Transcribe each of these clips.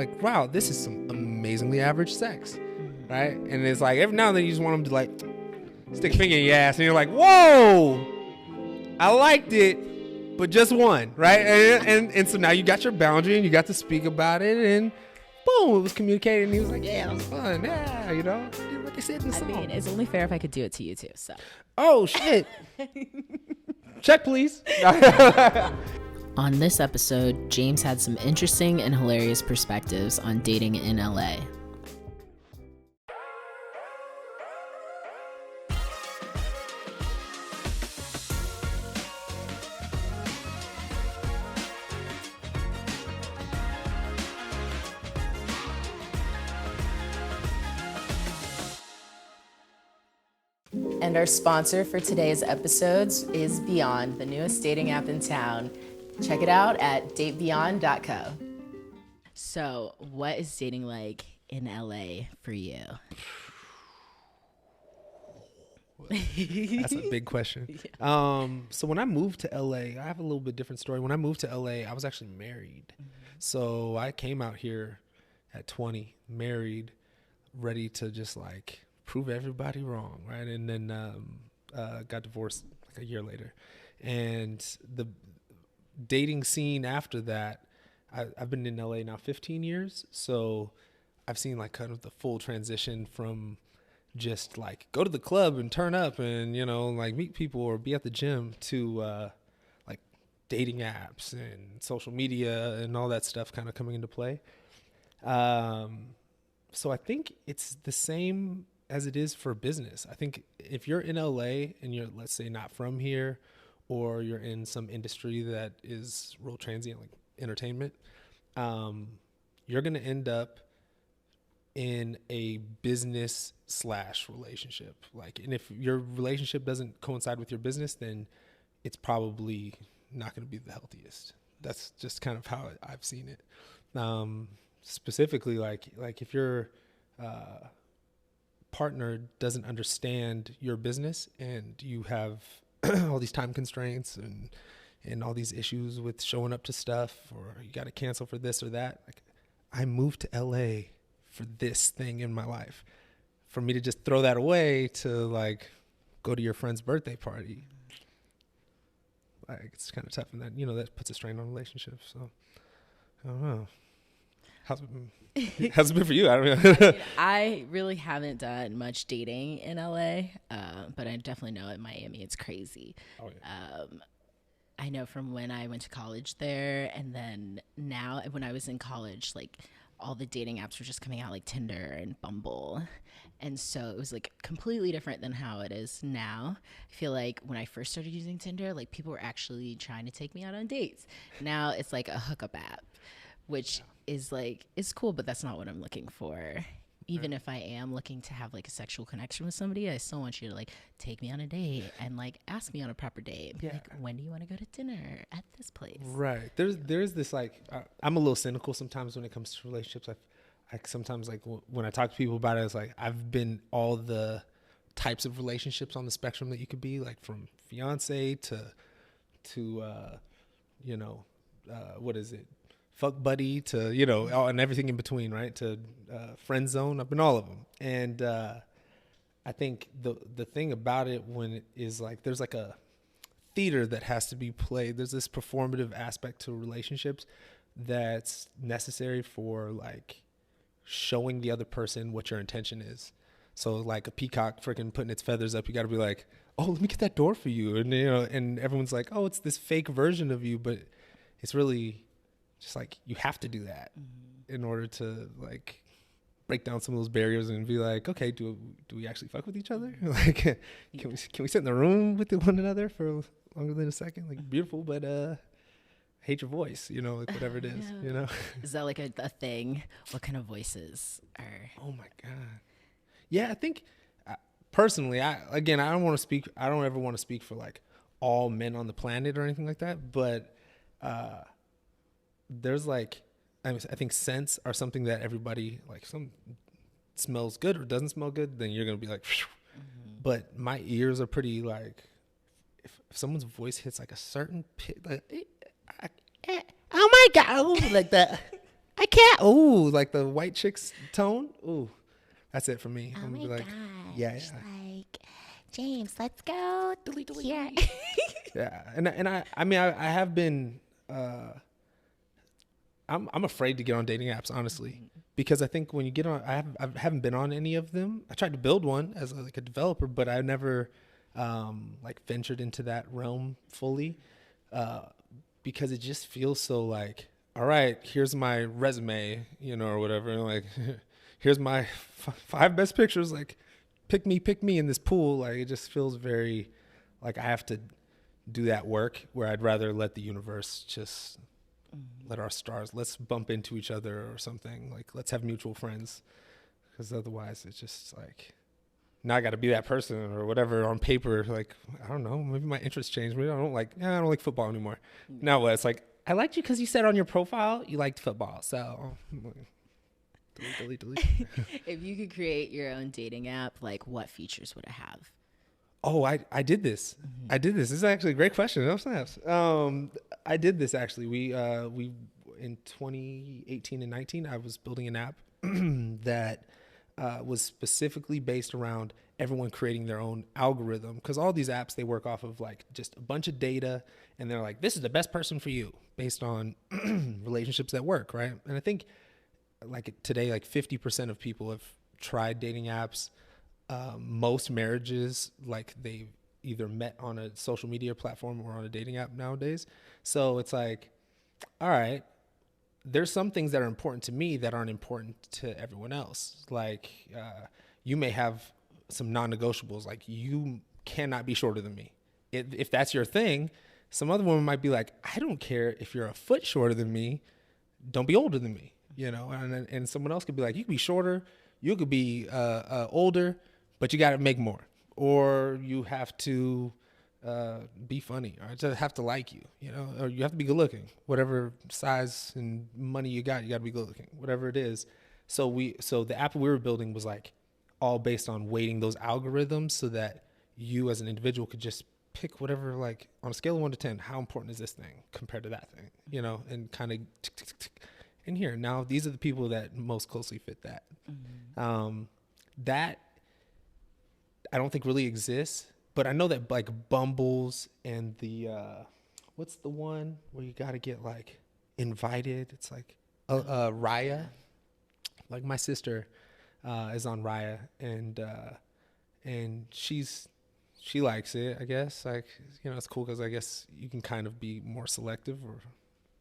like, wow, this is some amazingly average sex, right? And it's like every now and then you just want them to like stick a finger in your ass, and you're like, whoa, I liked it, but just one, right? And so now you got your boundary and you got to speak about it, and boom, it was communicated, and he was like, yeah, it was fun, yeah, you know, did what they said in the song. I mean, it's only fair if I could do it to you too, so. Oh, shit. Check, please. On this episode, James had some interesting and hilarious perspectives on dating in LA. And our sponsor for today's episodes is Beyond, the newest dating app in town. Check it out at datebeyond.co. So, what is dating like in LA for you? That's a big question. Yeah. So when I moved to LA, I have a little bit different story. When I moved to LA, I was actually married. Mm-hmm. So I came out here at 20, married, ready to just like prove everybody wrong, right? And then got divorced like a year later. And the dating scene after that, I've been in LA now 15 years. So I've seen like kind of the full transition from just like go to the club and turn up and, you know, like meet people or be at the gym to like dating apps and social media and all that stuff kind of coming into play. So I think it's the same as it is for business. I think if you're in LA and you're, let's say, not from here, or you're in some industry that is real transient, like entertainment, you're going to end up in a business / relationship. Like, and if your relationship doesn't coincide with your business, then it's probably not going to be the healthiest. That's just kind of how I've seen it. Specifically, like if your partner doesn't understand your business and you have all these time constraints and all these issues with showing up to stuff, or you got to cancel for this or that. Like, I moved to LA for this thing in my life. For me to just throw that away to like go to your friend's birthday party, like it's kind of tough, and that, you know, that puts a strain on relationships. So I don't know. How's it been for you? I don't know. I really haven't done much dating in LA, but I definitely know in Miami it's crazy. Oh, yeah. I know from when I went to college there, and then now when I was in college, like all the dating apps were just coming out, like Tinder and Bumble. And so it was like completely different than how it is now. I feel like when I first started using Tinder, like people were actually trying to take me out on dates. Now it's like a hookup app, which is like, it's cool, but that's not what I'm looking for. Even if I am looking to have like a sexual connection with somebody, I still want you to like take me on a date and like ask me on a proper date. Yeah. Like, when do you want to go to dinner at this place? Right. There's this like, I'm a little cynical sometimes when it comes to relationships. I sometimes like when I talk to people about it, it's like I've been all the types of relationships on the spectrum that you could be, like from fiance to you know, what is it? Fuck buddy to, you know, and everything in between, right? To friend zone. I've been all of them. And I think the thing about it when it is like, there's like a theater that has to be played. There's this performative aspect to relationships that's necessary for like showing the other person what your intention is. So like a peacock freaking putting its feathers up, you got to be like, oh, let me get that door for you. And, you know, and everyone's like, oh, it's this fake version of you, but it's really just like, you have to do that in order to like break down some of those barriers and be like, okay, do we actually fuck with each other? Like, can we sit in the room with one another for longer than a second? Like, beautiful, but hate your voice, you know, like whatever it is, you know? Is that like a thing? What kind of voices are? Oh my God. Yeah, I think personally, I don't ever want to speak for like all men on the planet or anything like that, but there's like, I think scents are something that everybody, like, some smells good or doesn't smell good, then you're going to be like, but my ears are pretty like, if someone's voice hits like a certain pitch, like, oh my God, like that. I can't. Ooh, like the white chicks tone. Ooh, that's it for me. Oh I'm my like, gosh. yeah. Like, James, let's go. Here. Yeah. I mean, I have been, I'm afraid to get on dating apps, honestly, because I think when you get on, I haven't been on any of them. I tried to build one as like a developer, but I never, like ventured into that realm fully, because it just feels so like, all right, here's my resume, or whatever. And like, here's my 5 best pictures. Like, pick me in this pool. Like, it just feels very like I have to do that work where I'd rather let the universe just let our stars, let's bump into each other or something. Like, let's have mutual friends. Because otherwise it's just like, now I got to be that person or whatever on paper. Like, I don't know, maybe my interests changed. Maybe I don't like football anymore. Now what? It's like, I liked you because you said on your profile you liked football. So delete. If you could create your own dating app, like what features would it have? Oh, I did this. I did this. This is actually a great question. No snaps. I did this actually. We in 2018 and 19, I was building an app that was specifically based around everyone creating their own algorithm, because all these apps, they work off of like just a bunch of data, and they're like, this is the best person for you based on relationships that work, right? And I think like today, like 50% of people have tried dating apps. Most marriages, like, they either met on a social media platform or on a dating app nowadays. So it's like, all right, there's some things that are important to me that aren't important to everyone else. Like, you may have some non-negotiables. Like, you cannot be shorter than me. If that's your thing, some other woman might be like, I don't care if you're a foot shorter than me. Don't be older than me, And someone else could be like, you could be shorter, you could be older, but you got to make more, or you have to be funny, or just have to like you, or you have to be good looking. Whatever size and money you got to be good looking, whatever it is. So the app we were building was like all based on weighting those algorithms so that you as an individual could just pick whatever, like on a scale of 1 to 10, how important is this thing compared to that thing, and kind of in here. Now, these are the people that most closely fit that. That I don't think really exists, but I know that like Bumbles and the what's the one where you got to get like invited? It's like Raya. Like, my sister is on Raya, and she likes it, I guess. Like, it's cool because I guess you can kind of be more selective, or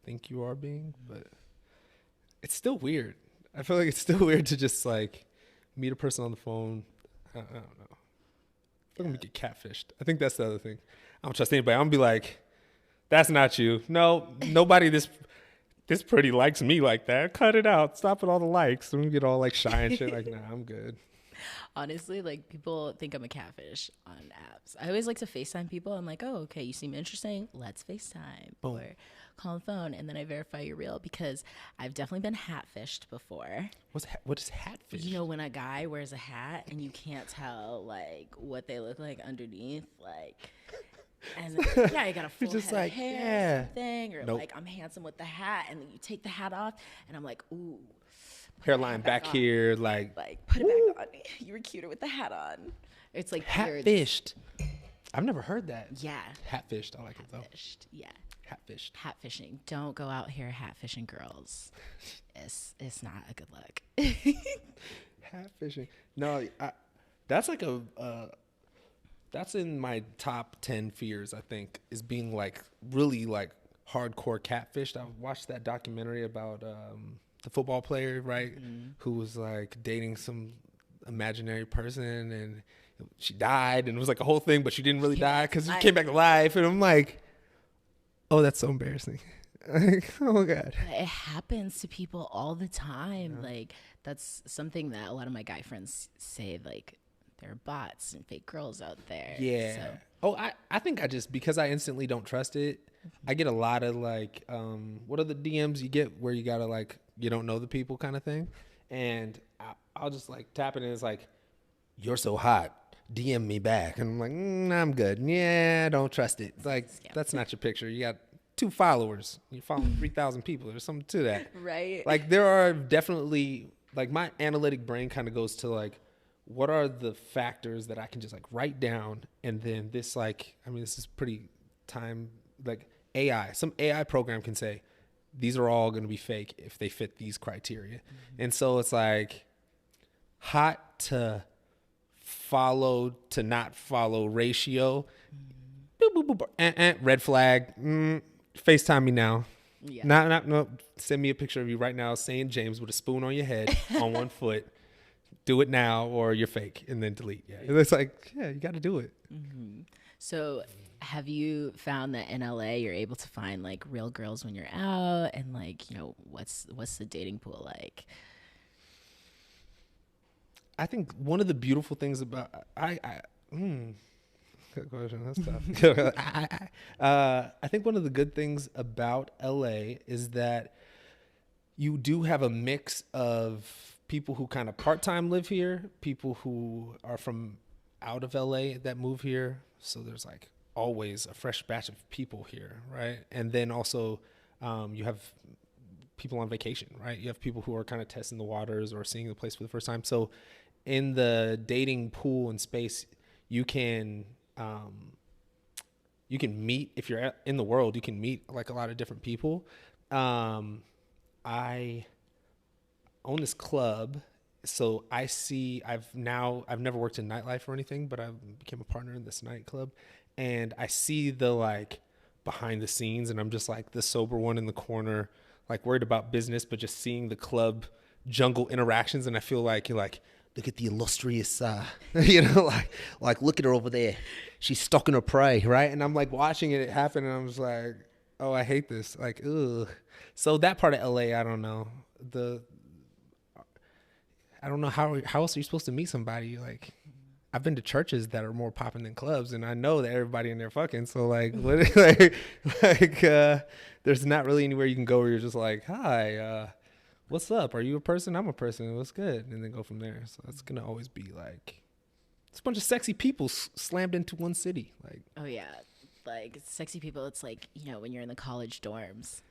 think you are being, but it's still weird. I feel like it's still weird to just like meet a person on the phone. I don't know. I'm gonna get catfished. I think that's the other thing. I don't trust anybody. I'm gonna be like, that's not you. No, nobody this pretty likes me like that. Cut it out. Stop with all the likes. I'm gonna get all like shy and shit. Like, nah, I'm good. Honestly, like, people think I'm a catfish on apps. I always like to FaceTime people. I'm like, oh, okay, you seem interesting. Let's FaceTime. Boom. Or call on the phone, and then I verify you're real, because I've definitely been hatfished before. What is hatfish? When a guy wears a hat and you can't tell like what they look like underneath, like, and then, yeah, you got a full just head like, of hair, yeah. or something, or Nope. like, I'm handsome with the hat, and then you take the hat off, and I'm like, ooh. Hairline back here, like put it back on. You were cuter with the hat on. It's like hatfished. I've never heard that. Yeah. Hatfished. I like it though. Hatfished. Yeah. Hatfished. Hatfishing. Don't go out here hatfishing girls. It's not a good look. Hatfishing. No, that's like that's in my top 10 fears, I think, is being like really like hardcore catfished. I watched that documentary about the football player, right? Who was like dating some imaginary person, and she died, and it was like a whole thing, but she didn't really die because she came back to life. And I'm like, oh, that's so embarrassing. Like, oh God. It happens to people all the time. Yeah. Like, that's something that a lot of my guy friends say, like, there are bots and fake girls out there. Yeah. So. Oh, I think because I instantly don't trust it, I get a lot of like, what are the DMs you get where you gotta like, you don't know the people kind of thing. And I'll just like tap it, and it's like, you're so hot, DM me back. And I'm like, I'm good. Yeah, I don't trust it. It's like, that's not your picture. You got 2 followers. You're following 3,000 people. There's something to that. Right. Like there are definitely, like my analytic brain kind of goes to like, what are the factors that I can just like write down? And then this like, I mean, this is pretty time, like AI, some AI program can say, these are all going to be fake if they fit these criteria. Mm-hmm. And so it's like hot to follow to not follow ratio. Boop, boop, boop, red flag. FaceTime me now. Yeah. No. Send me a picture of you right now saying James with a spoon on your head on one foot. Do it now or you're fake, and then delete. Yeah. And it's like, yeah, you got to do it. Mm-hmm. So have you found that in LA you're able to find like real girls when you're out, and like, you know, what's the dating pool like? I think one of the beautiful things about good question. That's tough. I think one of the good things about LA is that you do have a mix of people who kind of part-time live here, people who are from out of LA that move here. So there's like always a fresh batch of people here, right? And then also you have people on vacation, right? You have people who are kind of testing the waters or seeing the place for the first time. So in the dating pool and space, you can meet, if you're in the world, you can meet like a lot of different people. I own this club, so I've never worked in nightlife or anything, but I became a partner in this nightclub, and I see the like behind the scenes, and I'm just like the sober one in the corner, like worried about business, but just seeing the club jungle interactions, and I feel like you're like, look at the illustrious, like look at her over there. She's stalking her prey, right? And I'm like watching it happen, and I'm just like, oh, I hate this. Like, ugh. So that part of LA, I don't know. I don't know how else are you supposed to meet somebody? Like, I've been to churches that are more popping than clubs, and I know that everybody in there fucking. So like, what, there's not really anywhere you can go where you're just like, hi, what's up? Are you a person? I'm a person. What's good? And then go from there. So that's gonna always be like, it's a bunch of sexy people slammed into one city. Like, oh yeah, like sexy people. It's like, you know, when you're in the college dorms,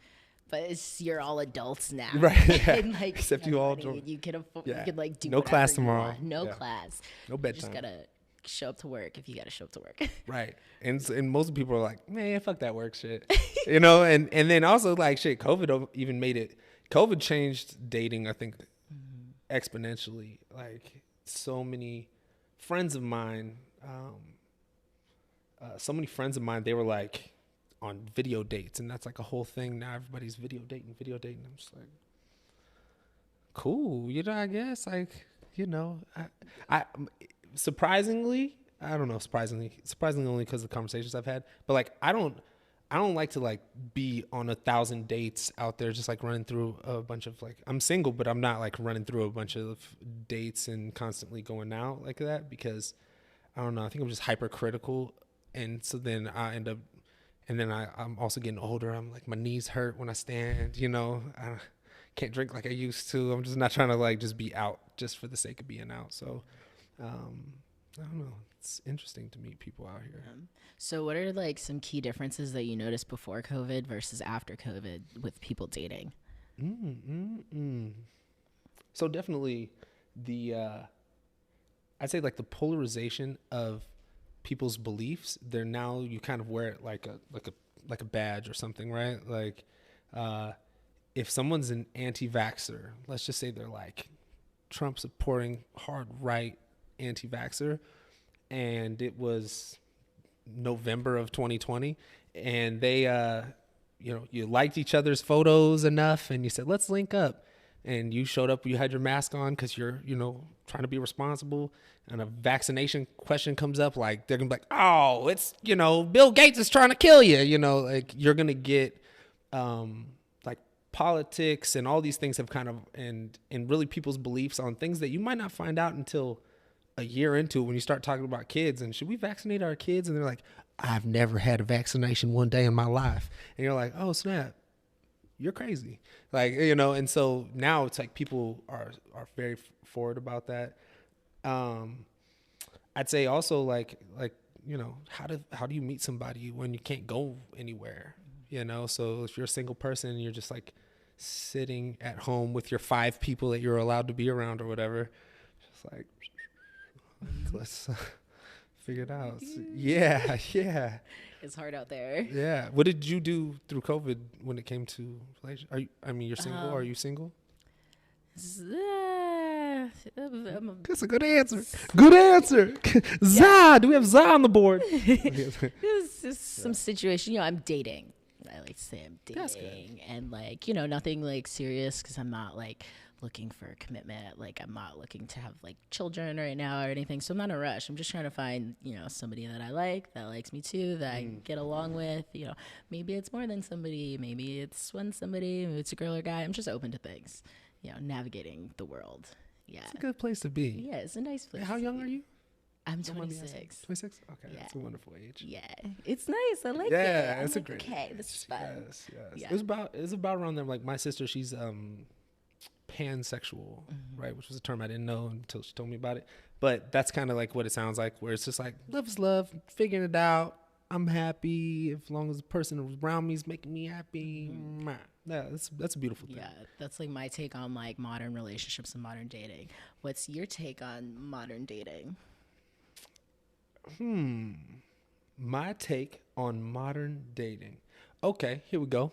but you're all adults now, right? Yeah. And like, except you all you can afford, you can like do no class tomorrow, no class, no bedtime. You just gotta show up to work if you gotta show up to work. Right. And most people are like, man, fuck that work shit, you know. And then also like shit, COVID changed dating, I think, exponentially. Like so many friends of mine, they were like on video dates, and that's like a whole thing now. Everybody's video dating. I'm just like, cool, you know. I guess like, you know, I surprisingly only because of the conversations I've had, but like I don't like to like be on 1,000 dates out there just like running through a bunch of like, I'm single, but I'm not like running through a bunch of dates and constantly going out like that, because I don't know, I think I'm just hypercritical, and so then I end up, and then I'm also getting older. I'm like, my knees hurt when I stand, you know. I can't drink like I used to. I'm just not trying to like just be out just for the sake of being out. So I don't know. It's interesting to meet people out here. So what are like some key differences that you noticed before COVID versus after COVID with people dating? So definitely I'd say like the polarization of people's beliefs. They're now, you kind of wear it like a badge or something, right? Like if someone's an anti-vaxxer, let's just say they're like Trump supporting hard right anti-vaxxer, and it was November of 2020, and they you liked each other's photos enough, and you said, let's link up, and you showed up, you had your mask on because you're, you know, trying to be responsible, and a vaccination question comes up, like they're gonna be like, oh, it's, you know, Bill Gates is trying to kill you, you know, like you're gonna get like politics and all these things have kind of, and really people's beliefs on things that you might not find out until a year into it, when you start talking about kids and should we vaccinate our kids, and they're like, I've never had a vaccination one day in my life, and you're like, oh snap, you're crazy, like, you know. And so now it's like people are very forward about that. I'd say also like you know, how do you meet somebody when you can't go anywhere? you know? So if you're a single person and you're just like sitting at home with your 5 people that you're allowed to be around or whatever, just like, let's figure it out. So, yeah. It's hard out there. Yeah. What did you do through COVID when it came to relationship? You're single. Are you single? That's a good answer. Good answer. Za. Do we have Za on the board? This is some situation. You know, I'm dating. I like to say I'm dating, and like, you know, nothing like serious, because I'm not like looking for a commitment. Like, I'm not looking to have like children right now or anything. So I'm not in a rush. I'm just trying to find, you know, somebody that I like, that likes me too, that I get along with. You know, maybe it's more than somebody. Maybe it's one somebody. Maybe it's a girl or guy. I'm just open to things. You know, navigating the world. Yeah, it's a good place to be. Yeah, it's a nice place. How young are you? I'm 26. 26? Okay, yeah. That's a wonderful age. Yeah, it's nice. I like it. Yeah, it's a great. Okay, this is fun. Yes. Yeah. It was about around there. Like, my sister, she's pansexual, right? Which was a term I didn't know until she told me about it. But that's kind of like what it sounds like, where it's just like, love is love, figuring it out. I'm happy as long as the person around me is making me happy. Yeah, that's a beautiful thing. Yeah, that's like my take on like modern relationships and modern dating. What's your take on modern dating? My take on modern dating. Okay, here we go.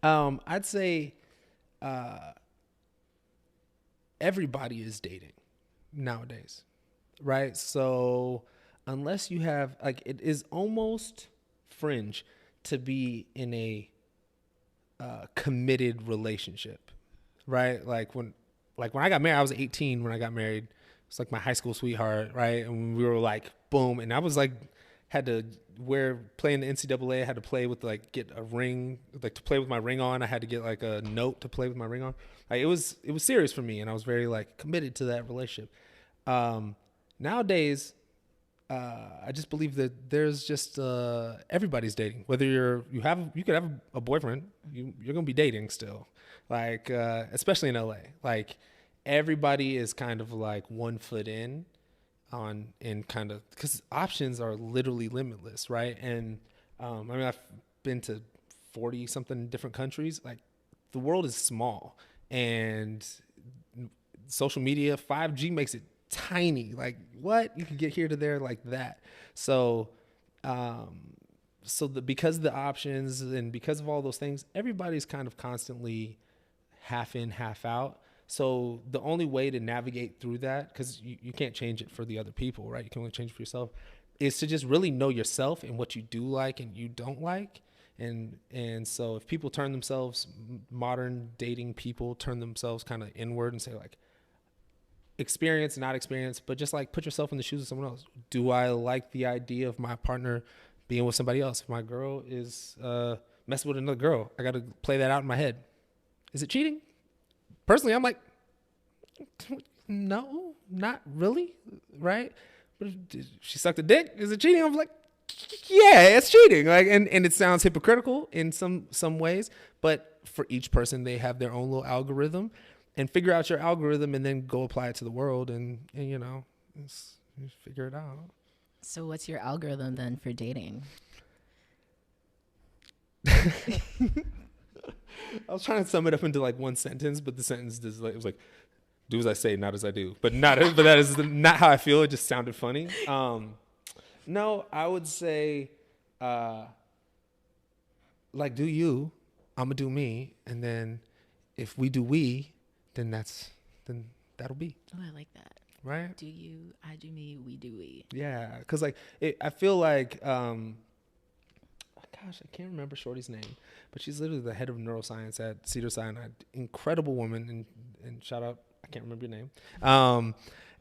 I'd say everybody is dating nowadays, right? So unless you have, like, it is almost fringe to be in a committed relationship, right? Like when I got married, I was 18 when I got married. It's like my high school sweetheart, right? And we were like, boom. And I was like, had to playing the NCAA, I had to play with, like, get a ring, like, to play with my ring on. I had to get like a note to play with my ring on. Like, it was serious for me, and I was very like committed to that relationship. Nowadays, I just believe that there's just everybody's dating. Whether you could have a boyfriend, you're gonna be dating still. Like, especially in LA, like, everybody is kind of like 1 foot in kind of, because options are literally limitless, right? And I mean, I've been to 40 something different countries. Like, the world is small, and social media, 5G makes it tiny. Like, what? You can get here to there like that. So because of the options and because of all those things, everybody's kind of constantly half in, half out. So the only way to navigate through that, because you can't change it for the other people, right? You can only change it for yourself, is to just really know yourself and what you do like and you don't like. And so if people turn themselves, modern dating people turn themselves kind of inward and say, like, experience, not experience, but just like put yourself in the shoes of someone else. Do I like the idea of my partner being with somebody else? If my girl is messing with another girl, I got to play that out in my head. Is it cheating? Personally, I'm like, no, not really, right? But if she sucked a dick, is it cheating? I'm like, yeah, it's cheating. Like, and it sounds hypocritical in some ways, but for each person, they have their own little algorithm, and figure out your algorithm and then go apply it to the world, and you know, just figure it out. So what's your algorithm then for dating? I was trying to sum it up into like one sentence, but the sentence is like, it was like, do as I say, not as I do. But that is not how I feel. It just sounded funny. No, I would say, like, do you, I'm gonna do me, and then if we do we, then that'll be. Oh, I like that. Right? Do you, I do me, we do we. Yeah, because like I feel like, gosh, I can't remember Shorty's name, but she's literally the head of neuroscience at Cedars-Sinai. Incredible woman, and shout out, I can't remember your name.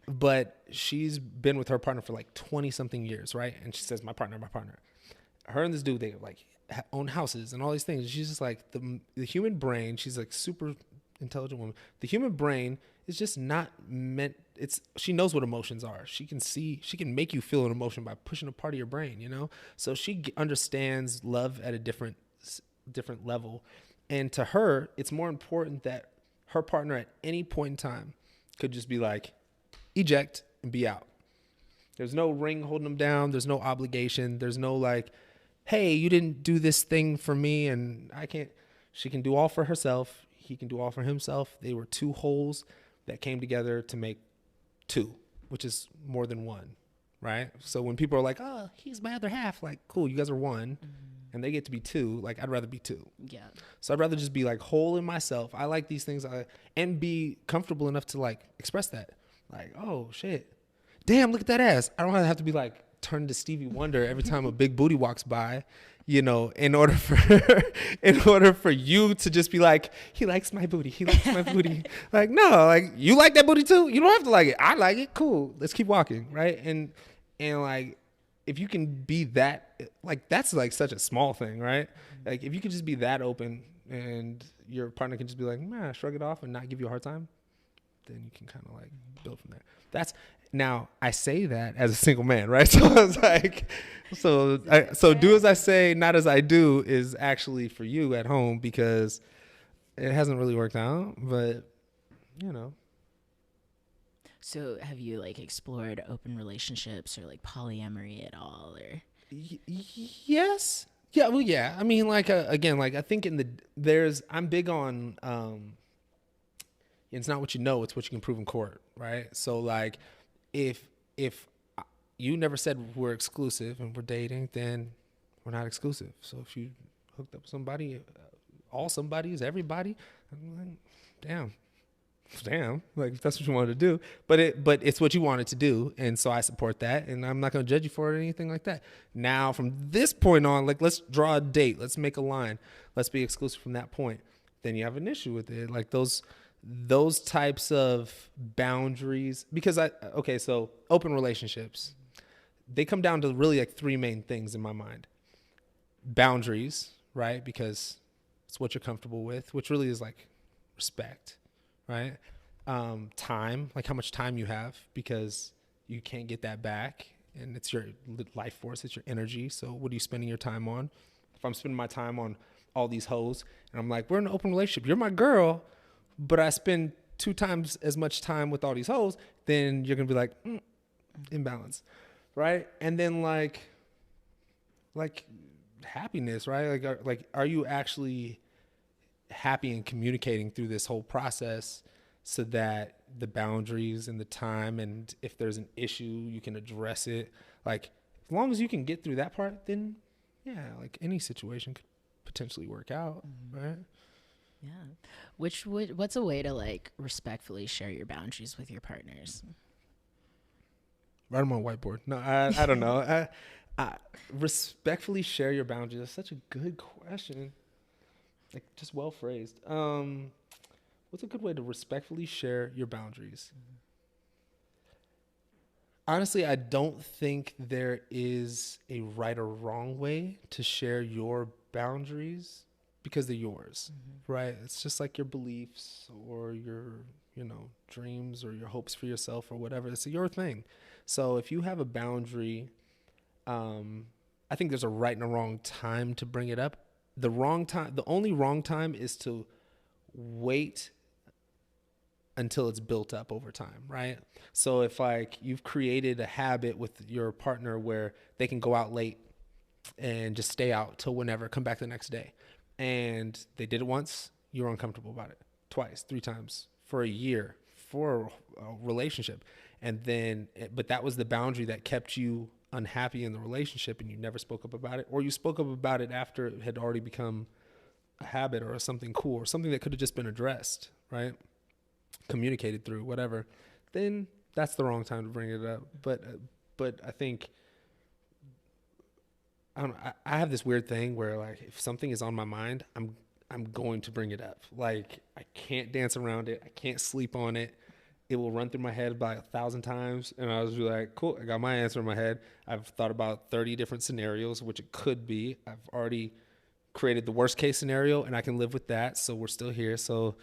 But she's been with her partner for like 20 something years, right? And she says, my partner. Her and this dude, they like own houses and all these things. She's just like the human brain. She's like super intelligent woman. The human brain is just not meant. She knows what emotions are. She can make you feel an emotion by pushing a part of your brain, you know? So she understands love at a different level. And to her, it's more important that her partner at any point in time could just be like, eject and be out. There's no ring holding them down. There's no obligation. There's no like, hey, you didn't do this thing for me, and I can't. She can do all for herself. He can do all for himself. They were two wholes that came together to make two, which is more than one, right? So when people are like, oh, he's my other half, like, cool, you guys are one, and they get to be two. Like, I'd rather be two. Yeah. So I'd rather just be like whole in myself. I like these things, and be comfortable enough to like express that. Like, oh shit, damn, look at that ass. I don't have to be like turn to Stevie Wonder every time a big booty walks by, you know, in order for you to just be like, he likes my booty. He likes my booty. Like, no, like, you like that booty too? You don't have to like it. I like it. Cool. Let's keep walking. Right. And like, if you can be that, like, that's like such a small thing, right? Like, if you could just be that open and your partner can just be like, man, shrug it off and not give you a hard time, then you can kind of like build from there. That's, now I say that as a single man, right? So I was like, so do as I say, not as I do is actually for you at home, because it hasn't really worked out, but you know. So have you like explored open relationships or like polyamory at all, or? Yes. Yeah. Well, yeah. I mean, like, again, like I think I'm big on, it's not what you know, it's what you can prove in court. Right. So like, if you never said we're exclusive and we're dating, then we're not exclusive. So if you hooked up with somebody, all somebody's everybody, I'm like, damn, like if that's what you wanted to do, but it's what you wanted to do, and so I support that, and I'm not going to judge you for it or anything like that. Now from this point on, like, let's draw a date, let's make a line, let's be exclusive from that point. Then you have an issue with it, like those types of boundaries, because so open relationships, they come down to really like three main things in my mind. Boundaries, right? Because it's what you're comfortable with, which really is like respect, right? Time, like how much time you have, because you can't get that back, and it's your life force, it's your energy. So what are you spending your time on? If I'm spending my time on all these hoes and I'm like, we're in an open relationship, you're my girl, but I spend 2 times as much time with all these hoes, then you're gonna be like, imbalance, right? And then like happiness, right? Like are you actually happy and communicating through this whole process, so that the boundaries and the time, and if there's an issue, you can address it. Like, as long as you can get through that part, then yeah, like any situation could potentially work out, right? Yeah. What's a way to like respectfully share your boundaries with your partners? Write them on a whiteboard. No, I don't know. I respectfully share your boundaries. That's such a good question. Like, just well phrased. What's a good way to respectfully share your boundaries? Honestly, I don't think there is a right or wrong way to share your boundaries, because they're yours, right? It's just like your beliefs or your, dreams or your hopes for yourself or whatever. It's your thing. So if you have a boundary, I think there's a right and a wrong time to bring it up. The only wrong time is to wait until it's built up over time, right? So if like you've created a habit with your partner where they can go out late and just stay out till whenever, come back the next day, and they did it once, you're uncomfortable about it, twice, 3 times, for a year, for a relationship, and then, but that was the boundary that kept you unhappy in the relationship, and you never spoke up about it, or you spoke up about it after it had already become a habit or something cool, or something that could have just been addressed, right? Communicated through, whatever, then that's the wrong time to bring it up. But I think, I don't know, I have this weird thing where like if something is on my mind, I'm going to bring it up. Like, I can't dance around it. I can't sleep on it. It will run through my head about 1,000 times, and I was like, cool, I got my answer in my head. I've thought about 30 different scenarios, which it could be. I've already created the worst case scenario, and I can live with that. So we're still here. So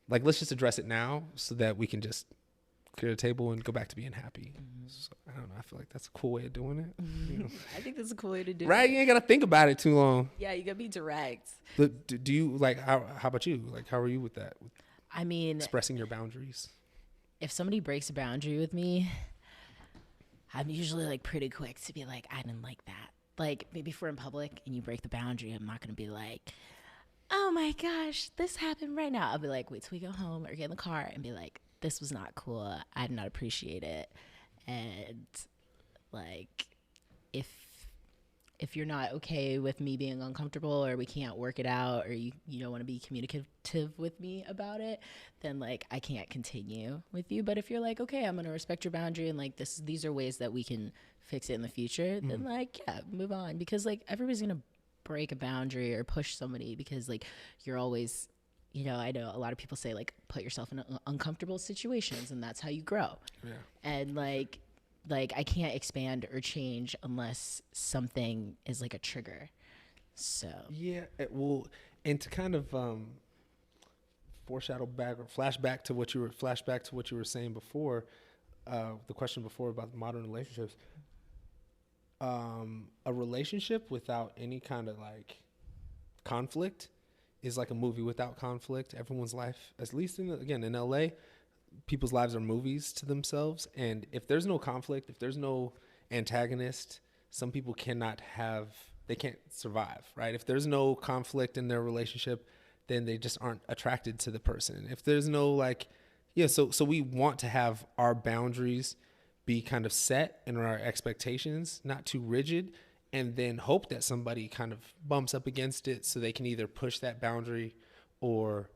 like, let's just address it now so that we can just clear the table and go back to being happy. So, I don't know. I feel like that's a cool way of doing it. I think that's a cool way to do it. Right? You ain't got to think about it too long. Yeah, you got to be direct. Do you, like, how about you? Like, how are you with that? With I mean, expressing your boundaries? If somebody breaks a boundary with me, I'm usually like pretty quick to be like, I didn't like that. like maybe if we're in public and you break the boundary, I'm not gonna be like, oh my gosh, this happened right now. I'll be like, wait till we go home or get in the car and be like, this was not cool. I did not appreciate it. And like, if you're not okay with me being uncomfortable, or we can't work it out, or you don't want to be communicative with me about it, then like I can't continue with you. But if you're like, okay, I'm gonna respect your boundary, and like these are ways that we can fix it in the future, then like, yeah, move on. Because like everybody's gonna break a boundary or push somebody because like you're always, I know a lot of people say like put yourself in uncomfortable situations and that's how you grow. Yeah. And like I can't expand or change unless something is like a trigger. So yeah, well, and to kind of flashback to what you were saying before, the question before about modern relationships. A relationship without any kind of like conflict is like a movie without conflict. Everyone's life, at least in LA, people's lives are movies to themselves. And if there's no conflict, if there's no antagonist, some people they can't survive, right? If there's no conflict in their relationship, then they just aren't attracted to the person. If there's no so we want to have our boundaries be kind of set and our expectations not too rigid, and then hope that somebody kind of bumps up against it so they can either push that boundary or,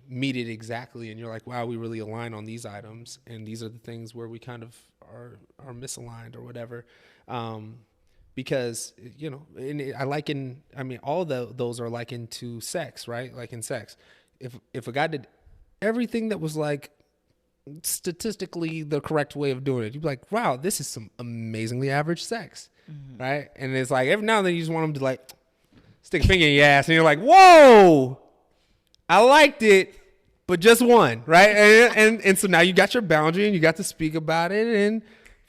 meet it exactly. And you're like, wow, we really align on these items. And these are the things where we kind of are misaligned or whatever. Because, all those are likened to sex, right? Like in sex, if a guy did everything that was like statistically the correct way of doing it, you'd be like, wow, this is some amazingly average sex. Right? And it's like every now and then you just want them to like stick a finger in your ass and you're like, whoa, I liked it, but just one, right? And so now you got your boundary and you got to speak about it, and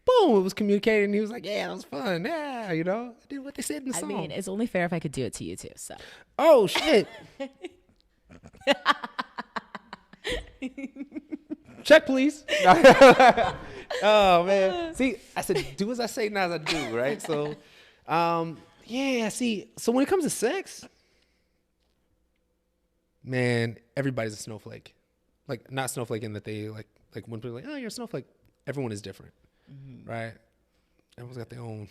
boom, it was communicated, and he was like, yeah, it was fun. Yeah, I did what they said in the song. I mean, it's only fair if I could do it to you too, so. Oh, shit. Check, please. Oh, man. See, I said, do as I say, not as I do, right? So, so when it comes to sex, man, everybody's a snowflake. Like, not snowflake in that they, like when people are like, oh, you're a snowflake. Everyone is different, right? Everyone's got their own.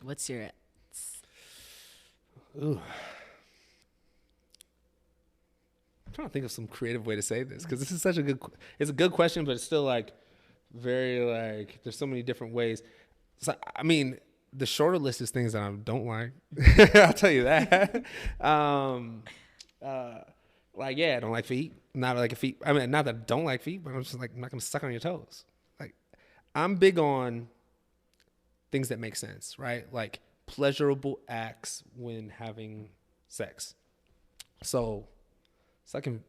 What's your... Ooh. I'm trying to think of some creative way to say this, because this is it's a good question, but it's still like very like, there's so many different ways. So, I mean, the shorter list is things that I don't like. I'll tell you that. I don't like feet. Not like a feet. I mean, not that I don't like feet, but I'm just like, I'm not going to suck on your toes. Like, I'm big on things that make sense, right? Like pleasurable acts when having sex. So, sucking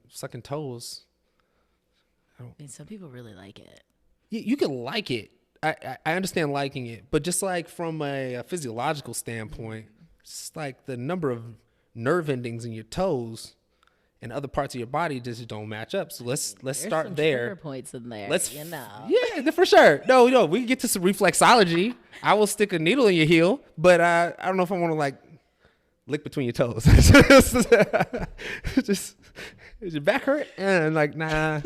toes. I mean, some people really like it. You can like it. I understand liking it, but just like from a physiological standpoint, it's like the number of nerve endings in your toes and other parts of your body just don't match up. So let's start some there. Trigger points in there. Yeah, for sure. No, we can get to some reflexology. I will stick a needle in your heel, but I don't know if I want to like lick between your toes. Just does your back hurt? And like, nah.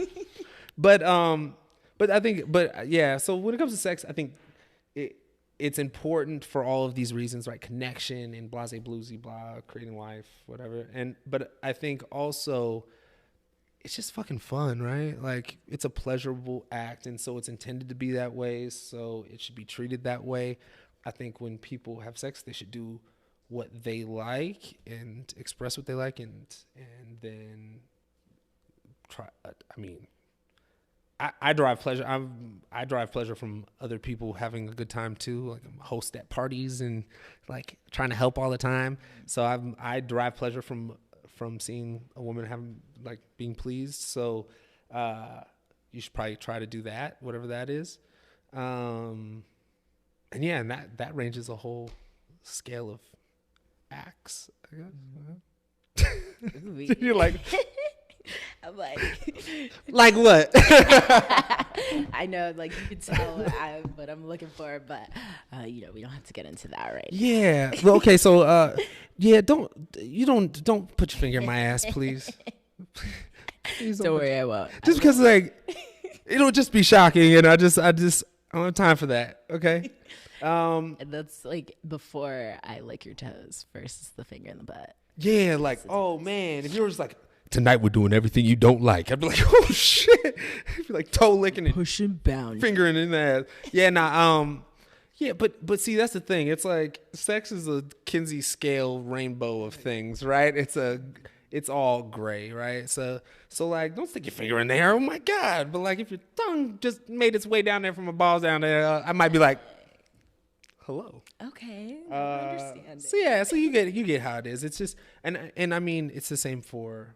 But I think, yeah. So when it comes to sex, I think it's important for all of these reasons, right? Connection and blase bluesy blah, creating life, whatever. But I think also it's just fucking fun, right? Like it's a pleasurable act, and so it's intended to be that way. So it should be treated that way. I think when people have sex, they should do what they like and express what they like, and then try. I mean, I derive pleasure. I derive pleasure from other people having a good time too. Like I'm a host at parties and like trying to help all the time. So I derive pleasure from seeing a woman having like being pleased. So you should probably try to do that, whatever that is. And yeah, and that ranges a whole scale of acts, I guess. You're like, I'm like like what? I know, like you can tell what I'm looking for, but we don't have to get into that right Yeah. Well, okay. So, yeah, don't put your finger in my ass, please. Please Don't worry, I won't. Just because, like, it'll just be shocking, and I don't have time for that. Okay. And that's like before I lick your toes versus the finger in the butt. Yeah, like, oh man, if you were just like, tonight we're doing everything you don't like, I'd be like, oh shit, I'd be like toe licking and pushing boundaries, fingering in the ass. Yeah, yeah, but see, that's the thing. It's like sex is a Kinsey scale rainbow of things, right? It's all gray, right? So like, don't stick your finger in there. Oh my god! But like, if your tongue just made its way down there from my balls down there, I might be like, hello. Okay, I understand. So yeah, so you get how it is. It's just and I mean, it's the same for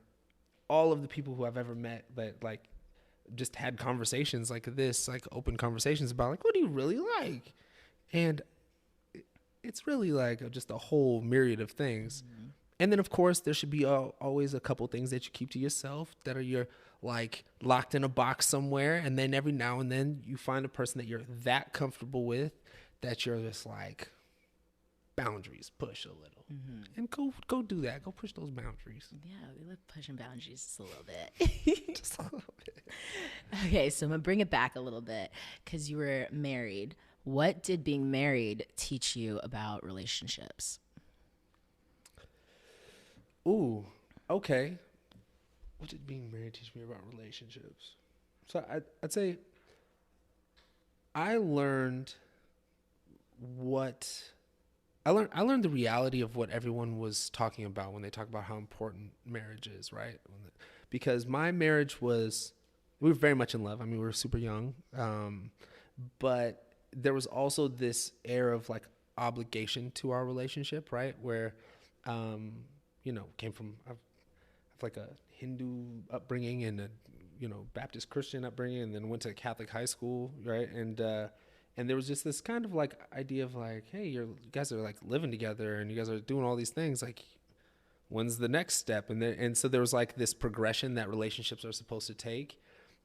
all of the people who I've ever met that like just had conversations like this, like open conversations about like, what do you really like? And it's really like just a whole myriad of things. Mm-hmm. And then of course there should be always a couple things that you keep to yourself that are you're like locked in a box somewhere, and then every now and then you find a person that you're that comfortable with that you're just like boundaries push a little, and go do that. Go push those boundaries. Yeah, we love pushing boundaries just a little bit. Just a little bit. Okay, so I'm gonna bring it back a little bit because you were married. What did being married teach you about relationships? Ooh, okay. What did being married teach me about relationships? So I'd say I learned I learned the reality of what everyone was talking about when they talk about how important marriage is, right? Because my marriage we were very much in love. I mean, we were super young, but there was also this air of like obligation to our relationship, right? Where, came from like a Hindu upbringing and a Baptist Christian upbringing, and then went to a Catholic high school, right? And there was just this kind of like idea of like, hey, you guys are like living together and you guys are doing all these things. Like, when's the next step? And so there was like this progression that relationships are supposed to take.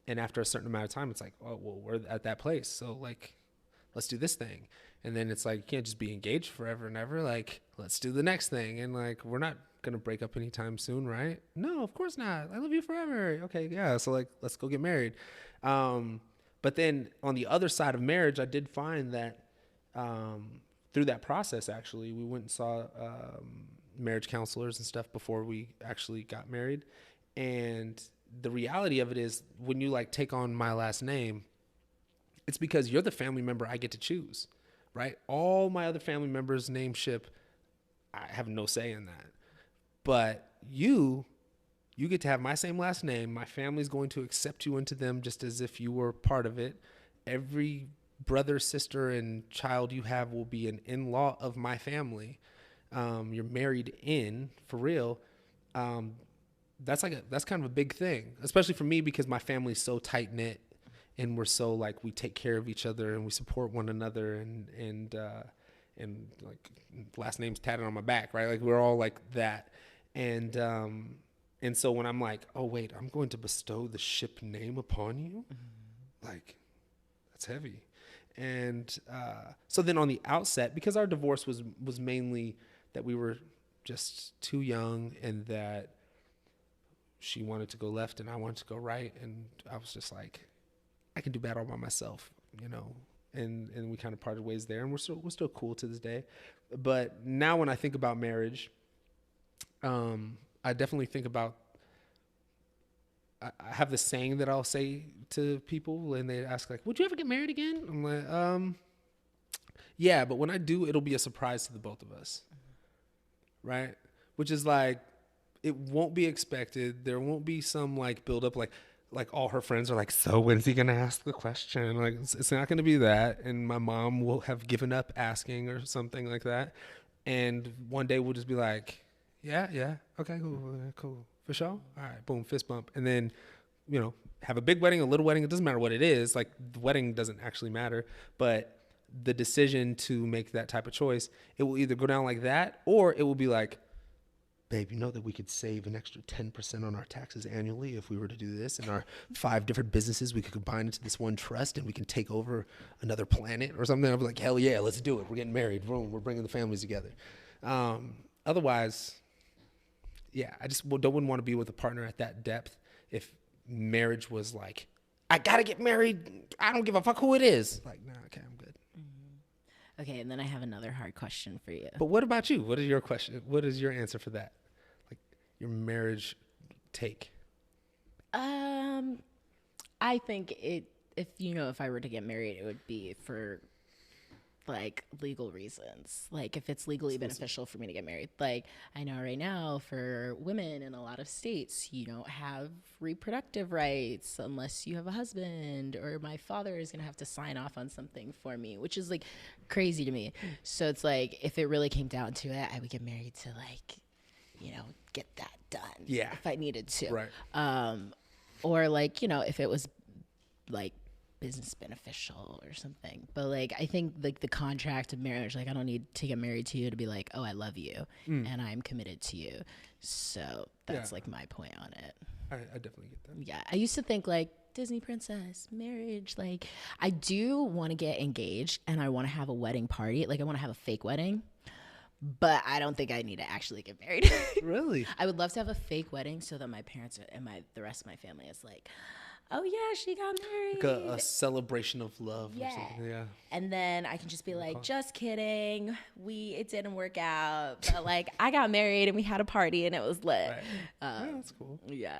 And after a certain amount of time, it's like, oh, well, we're at that place. So like, let's do this thing. And then it's like, you can't just be engaged forever and ever. Like, let's do the next thing. And like, we're not going to break up anytime soon, right? No, of course not. I love you forever. Okay, yeah. So like, let's go get married. But then on the other side of marriage, I did find that through that process, actually, we went and saw marriage counselors and stuff before we actually got married. And the reality of it is when you like take on my last name, it's because you're the family member I get to choose, right? All my other family members name Shipp, I have no say in that. But you get to have my same last name. My family's going to accept you into them just as if you were part of it. Every brother, sister, and child you have will be an in-law of my family. You're married in, for real. That's kind of a big thing, especially for me because my family's so tight-knit and we're so like, we take care of each other and we support one another and like last name's tatted on my back, right? Like we're all like that. And so when I'm like, oh, wait, I'm going to bestow the Shipp name upon you, like, that's heavy. And so then on the outset, because our divorce was mainly that we were just too young and that she wanted to go left and I wanted to go right. And I was just like, I can do that all by myself, and we kind of parted ways there. And we're still cool to this day. But now when I think about marriage, I definitely think about, I have this saying that I'll say to people and they ask like, would you ever get married again? I'm like, yeah, but when I do, it'll be a surprise to the both of us. Right. Which is like, it won't be expected. There won't be some like build up, like all her friends are like, so when's he going to ask the question? Like, it's not going to be that. And my mom will have given up asking or something like that. And one day we'll just be like, yeah. Okay, cool. For sure. All right, boom, fist bump. And then, have a big wedding, a little wedding. It doesn't matter what it is. Like the wedding doesn't actually matter, but the decision to make that type of choice, it will either go down like that or it will be like, babe, you know that we could save an extra 10% on our taxes annually if we were to do this, and our 5 different businesses we could combine into this one trust, and we can take over another planet or something. I'd be like, hell yeah, let's do it. We're getting married. Boom, we're bringing the families together. Otherwise, yeah, I just wouldn't want to be with a partner at that depth if marriage was like, I gotta get married. I don't give a fuck who it is. Like, nah, okay, I'm good. Okay, and then I have another hard question for you. But what about you? What is your question? What is your answer for that? Like your marriage take? I think if I were to get married, it would be for like legal reasons. Like if it's legally beneficial for me to get married. Like I know right now for women in a lot of states, you don't have reproductive rights unless you have a husband, or my father is going to have to sign off on something for me, which is like crazy to me. So it's like, if it really came down to it, I would get married to like, get that done. Yeah. If I needed to. Right. Or like, if it was like business beneficial or something. But like I think like the contract of marriage, like I don't need to get married to you to be like, oh, I love you and I'm committed to you. So that's like my point on it. I definitely get that. Yeah, I used to think like Disney princess marriage, like I do want to get engaged and I want to have a wedding party, like I want to have a fake wedding, but I don't think I need to actually get married. Really? I would love to have a fake wedding so that my parents and the rest of my family is like, oh yeah, she got married. Like a celebration of love or something. Yeah. And then I can just be like, just kidding. It didn't work out. But like I got married and we had a party and it was lit. Right. Yeah, that's cool. Yeah.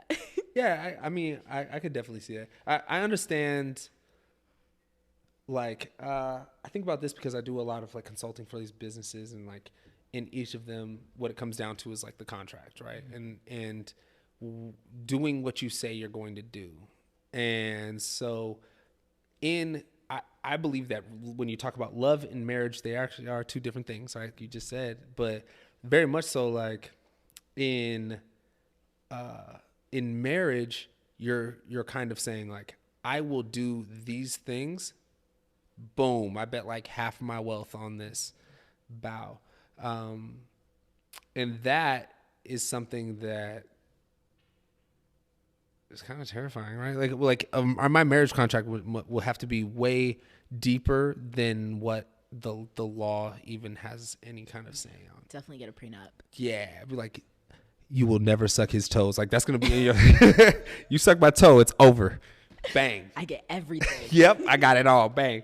Yeah, I mean, I could definitely see that. I understand, like, I think about this because I do a lot of like consulting for these businesses, and like in each of them, what it comes down to is like the contract, right? And doing what you say you're going to do. And so I believe that when you talk about love and marriage, they actually are two different things, like you just said, but very much so like in marriage, you're kind of saying like, I will do these things. Boom. I bet like half of my wealth on this bow. And that is something that is kind of terrifying, right? My marriage contract will have to be way deeper than what the law even has any kind of say on. Definitely get a prenup. Yeah. I'd be like, you will never suck his toes. Like that's going to be in your, you suck my toe, it's over. Bang. I get everything. Yep. I got it all. Bang.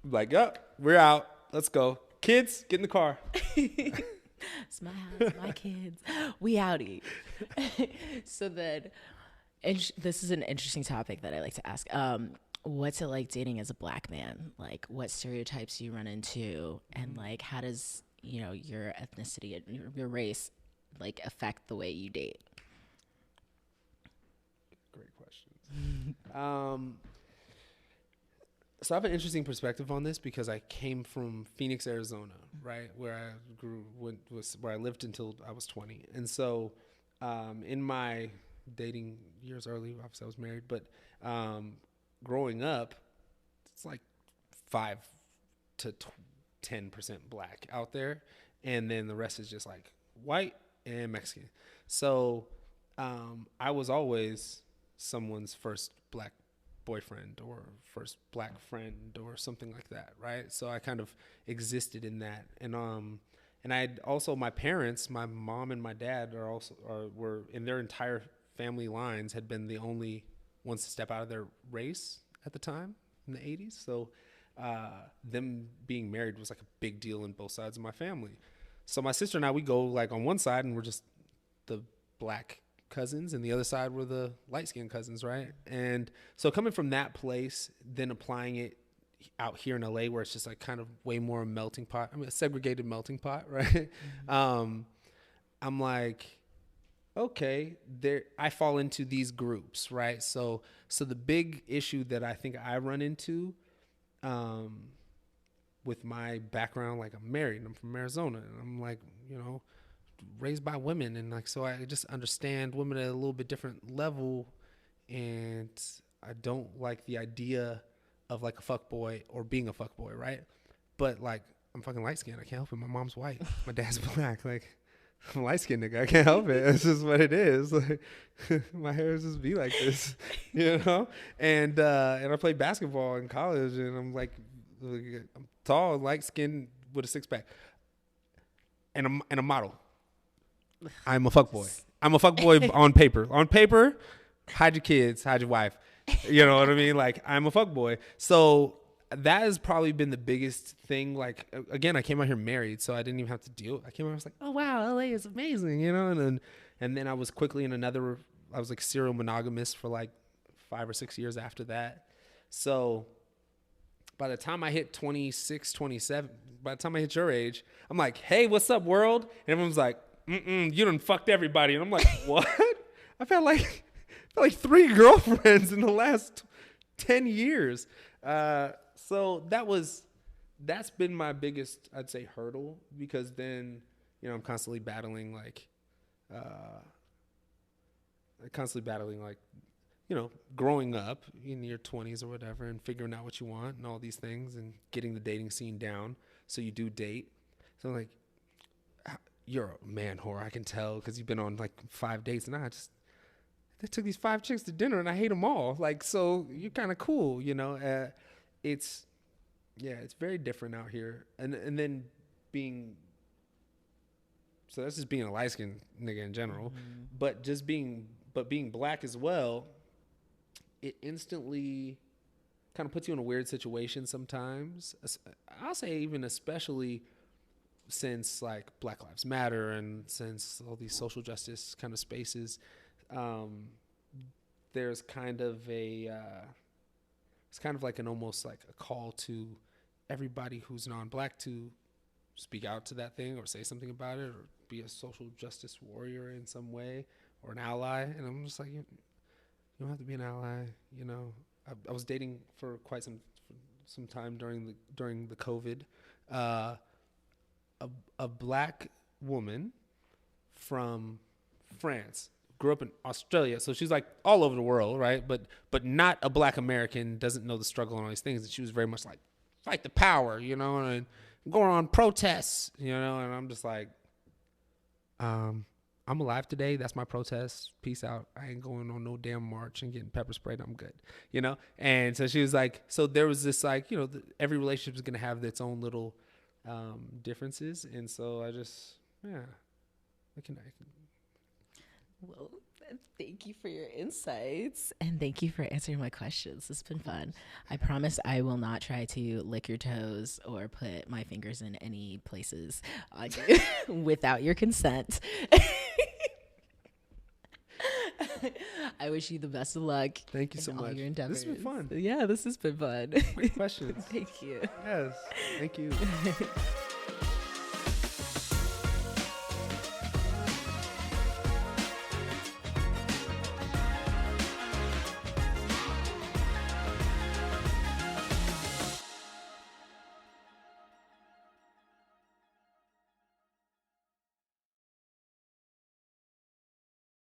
I'm like, yep, we're out. Let's go. Kids, get in the car. It's my house, my kids. We outie. So then, this is an interesting topic that I like to ask. What's it like dating as a black man? Like, what stereotypes do you run into? And like, how does, your ethnicity and your race like affect the way you date? Great questions. So I have an interesting perspective on this because I came from Phoenix, Arizona, right, where I where I lived until I was 20. And so in my dating years early, obviously I was married, but growing up, it's like 5 to 10% black out there, and then the rest is just like white and Mexican. So I was always someone's first black boyfriend or first black friend or something like that, right? So I kind of existed in that, and I also, my parents, my mom and my dad were in their entire family lines had been the only ones to step out of their race at the time in the 80s. So them being married was like a big deal in both sides of my family. So my sister and I, we go like on one side and we're just the black cousins, and the other side were the light-skinned cousins, right? And so coming from that place, then applying it out here in LA, where it's just like kind of way more a melting pot. I mean, a segregated melting pot, right? Mm-hmm. I'm like, okay, I fall into these groups, right? So the big issue that I think I run into, with my background, like I'm married and I'm from Arizona, and I'm like, raised by women, and like, so I just understand women at a little bit different level, and I don't like the idea of like a fuckboy or being a fuckboy, right? But like, I'm fucking light skinned, I can't help it. My mom's white, my dad's black, like I'm a light skinned nigga. I can't help it. It's just what it is. Like, my hair just be like this, you know. And I played basketball in college, and I'm like I'm tall, light skinned with a six pack, and a model. I'm a fuckboy. I'm a fuckboy on paper. On paper, hide your kids, hide your wife. You know what I mean? Like, I'm a fuckboy. So that has probably been the biggest thing. Like, again, I came out here married, so I didn't even have to deal. I came out, I was like, oh wow, LA is amazing, you know. And then I was quickly in another. I was like serial monogamous for like 5 or 6 years after that. So by the time I hit 26, 27, by the time I hit your age, I'm like, hey, what's up, world? And everyone's like, you done fucked everybody. And I'm like, what? I've had like 3 girlfriends in the last 10 years. So that's been my biggest, I'd say, hurdle, because then, you know, I'm constantly battling you know, growing up in your 20s or whatever and figuring out what you want and all these things and getting the dating scene down. So you do date. So I'm like, you're a man whore, I can tell, because you've been on like 5 dates, and they took these 5 chicks to dinner and I hate them all. Like, so you're kind of cool, you know. It's very different out here. And then so that's just being a light skinned nigga in general, but being black as well, it instantly kind of puts you in a weird situation sometimes. I'll say even especially since like Black Lives Matter and since all these social justice kind of spaces, there's kind of it's kind of like an almost like a call to everybody who's non-black to speak out to that thing or say something about it or be a social justice warrior in some way or an ally. And I'm just like, you don't have to be an ally, you know. I was dating for quite some time during the COVID, a black woman from France, grew up in Australia, so she's like all over the world, right? But not a black American, doesn't know the struggle and all these things. And she was very much like, fight the power, you know, and going on protests, you know. And I'm just like, I'm alive today. That's my protest. Peace out. I ain't going on no damn march and getting pepper sprayed. I'm good, you know. And so she was like, so there was this like, you know, every relationship is gonna have its own little differences, and so I just I can. Well, thank you for your insights, and thank you for answering my questions. It's been fun. I promise I will not try to lick your toes or put my fingers in any places on you without your consent. I wish you the best of luck. Thank you so much. This has been fun. Yeah, this has been fun. Great questions. Thank you. Yes, thank you.